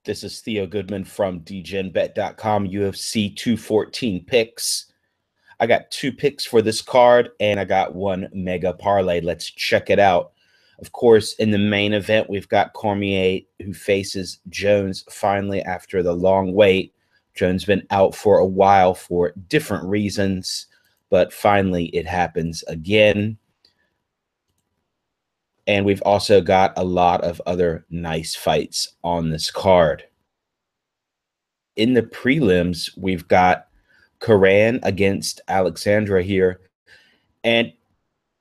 This is Theo Goodman from dgenbet.com, UFC 214 picks. I got 2 picks for this card, and I got 1 mega parlay. Let's check it out. Of course, in the main event, we've got Cormier, who faces Jones finally after the long wait. Jones been out for a while for different reasons, but finally it happens again. And we've also got a lot of other nice fights on this card. In the prelims, we've got Cerrone against Alexandra here. And,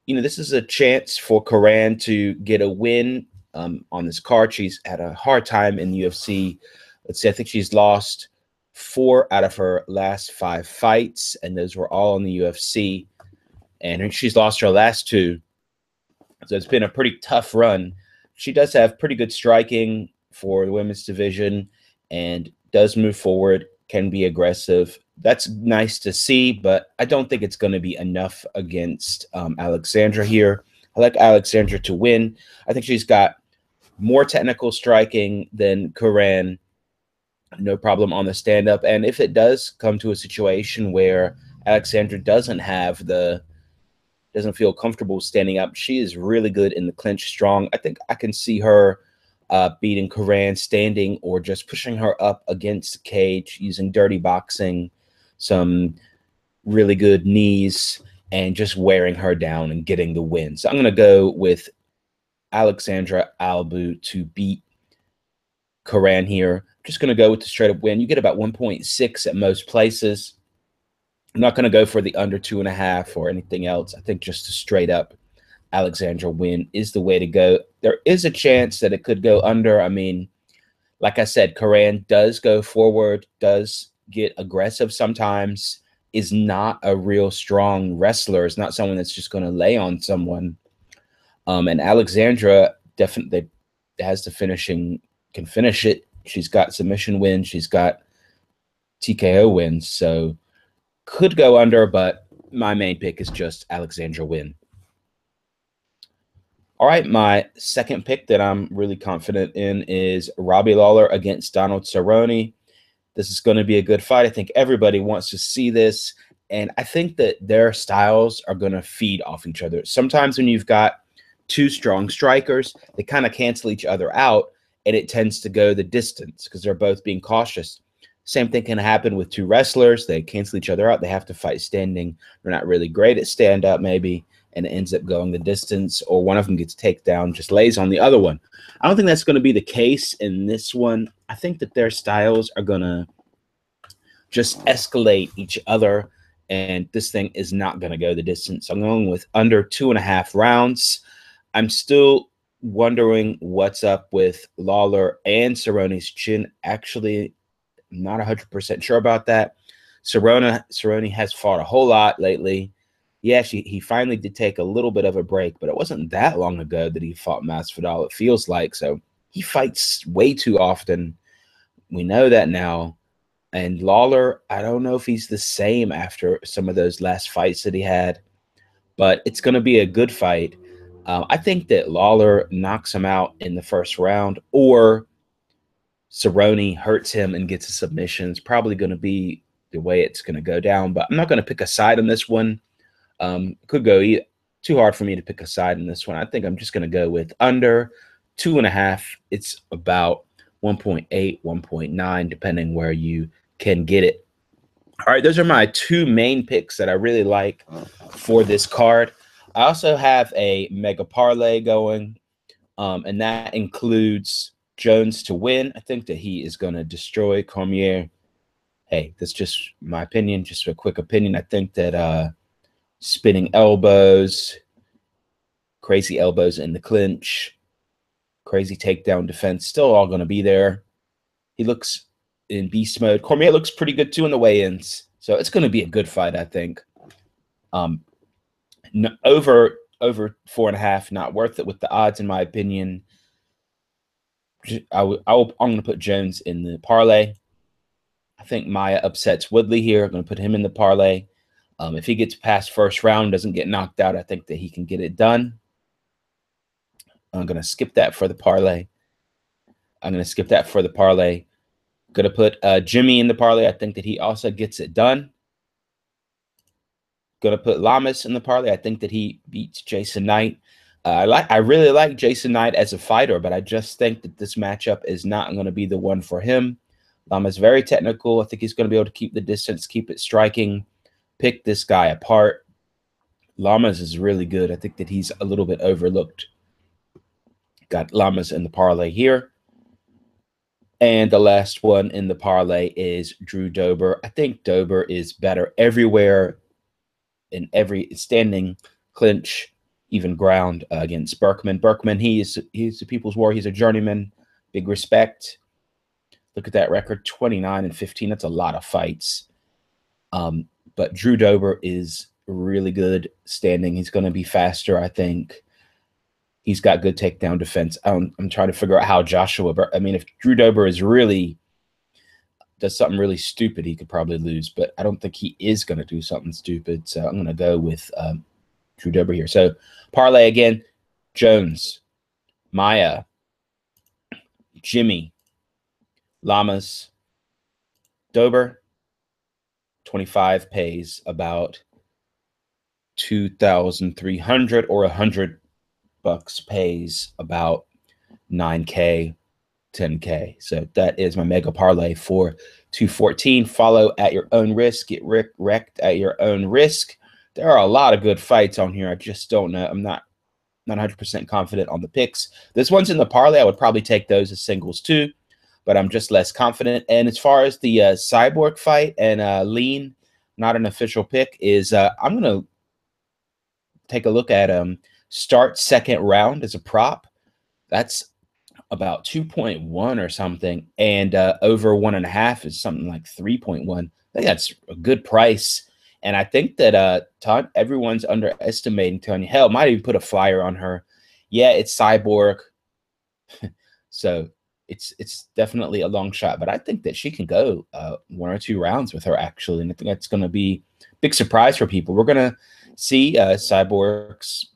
this is a chance for Cerrone to get a win on this card. She's had a hard time in the UFC. Let's see, I think she's lost 4 out of her last 5 fights, and those were all in the UFC. And she's lost her last 2. So it's been a pretty tough run. She does have pretty good striking for the women's division and does move forward, can be aggressive. That's nice to see, but I don't think it's going to be enough against Alexandra here. I like Alexandra to win. I think she's got more technical striking than Cerrone. No problem on the stand-up. And if it does come to a situation where Alexandra doesn't feel comfortable standing up, she is really good in the clinch, strong. I think I can see her beating Cerrone standing or just pushing her up against the cage using dirty boxing, some really good knees, and just wearing her down and getting the win. So I'm going to go with Alexandra Albu to beat Cerrone here. Just going to go with the straight-up win. You get about 1.6 at most places. I'm not going to go for the under 2.5 or anything else. I think just a straight-up Alexandra win is the way to go. There is a chance that it could go under. I mean, like I said, Cerrone does go forward, does get aggressive sometimes, is not a real strong wrestler. Is not someone that's just going to lay on someone. And Alexandra definitely has the finishing, can finish it. She's got submission wins. She's got TKO wins. So could go under, but my main pick is just Alexandra win. All right, my second pick that I'm really confident in is Robbie Lawler against Donald Cerrone. This is going to be a good fight. I think everybody wants to see this, and I think that their styles are going to feed off each other. Sometimes when you've got 2 strong strikers, they kind of cancel each other out, and it tends to go the distance because they're both being cautious. Same thing can happen with 2 wrestlers. They cancel each other out. They have to fight standing. They're not really great at stand-up maybe, and it ends up going the distance, or one of them gets takedown, just lays on the other one. I don't think that's going to be the case in this one. I think that their styles are going to just escalate each other, and this thing is not going to go the distance. I'm going with under 2.5 rounds. I'm still wondering what's up with Lawler and Cerrone's chin. Actually, I'm not 100% sure about that. Cerrone has fought a whole lot lately. Yeah, he finally did take a little bit of a break, but it wasn't that long ago that he fought Masvidal, it feels like. So he fights way too often. We know that now. And Lawler, I don't know if he's the same after some of those last fights that he had, but it's going to be a good fight. I think that Lawler knocks him out in the first round, or Cerrone hurts him and gets a submission. It's probably going to be the way it's going to go down, but I'm not going to pick a side on this one. Could go too hard for me to pick a side in this one. I think I'm just going to go with under 2.5. It's about 1.8, 1.9, depending where you can get it. All right, those are my 2 main picks that I really like for this card. I also have a mega parlay going, and that includes Jones to win. I think that he is going to destroy Cormier. Hey, that's just my opinion, just a quick opinion. I think that spinning elbows, crazy elbows in the clinch, crazy takedown defense, still all going to be there. He looks in beast mode. Cormier looks pretty good too in the weigh-ins, so it's going to be a good fight, I think. Over 4.5, not worth it with the odds, in my opinion. I'm going to put Jones in the parlay. I think Maya upsets Woodley here. I'm going to put him in the parlay. If he gets past first round, doesn't get knocked out, I think that he can get it done. I'm going to skip that for the parlay. Going to put Jimmy in the parlay. I think that he also gets it done. Going to put Lamas in the parlay. I think that he beats Jason Knight. I really like Jason Knight as a fighter, but I just think that this matchup is not going to be the one for him. Lamas very technical. I think he's going to be able to keep the distance, keep it striking, pick this guy apart. Lamas is really good. I think that he's a little bit overlooked. Got Lamas in the parlay here. And the last one in the parlay is Drew Dober. I think Dober is better everywhere in every standing, clinch, even ground against Berkman. Berkman, he's the people's war. He's a journeyman. Big respect. Look at that record, 29-15. That's a lot of fights. But Drew Dober is really good standing. He's going to be faster, I think. He's got good takedown defense. I'm trying to figure out how Joshua. I mean, if Drew Dober does something really stupid, he could probably lose. But I don't think he is going to do something stupid. So I'm going to go with Drew Dober here. So parlay again: Jones, Maya, Jimmy, Lamas, Dober. 25 pays about 2,300, or 100 bucks pays about 9K, 10K. So that is my mega parlay for 214. Follow at your own risk. Get wrecked at your own risk. There are a lot of good fights on here. I just don't know. I'm not 100% confident on the picks. This one's in the parlay. I would probably take those as singles too, but I'm just less confident. And as far as the Cyborg fight and lean, not an official pick, is I'm going to take a look at start second round as a prop. That's about 2.1 or something, and over 1.5 is something like 3.1. I think that's a good price. And I think that everyone's underestimating Tanya. Hell, might even put a flyer on her. Yeah, it's Cyborg. So it's definitely a long shot, but I think that she can go 1 or 2 rounds with her, actually. And I think that's going to be a big surprise for people. We're going to see Cyborg's,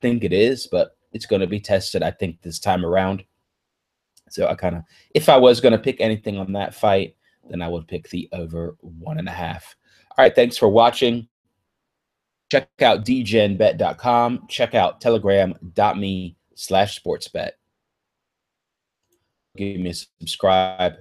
I think it is, but it's going to be tested, I think, this time around. So if I was going to pick anything on that fight, then I would pick the over 1.5. All right, thanks for watching. Check out dgenbet.com. Check out telegram.me/sportsbet. Give me a subscribe.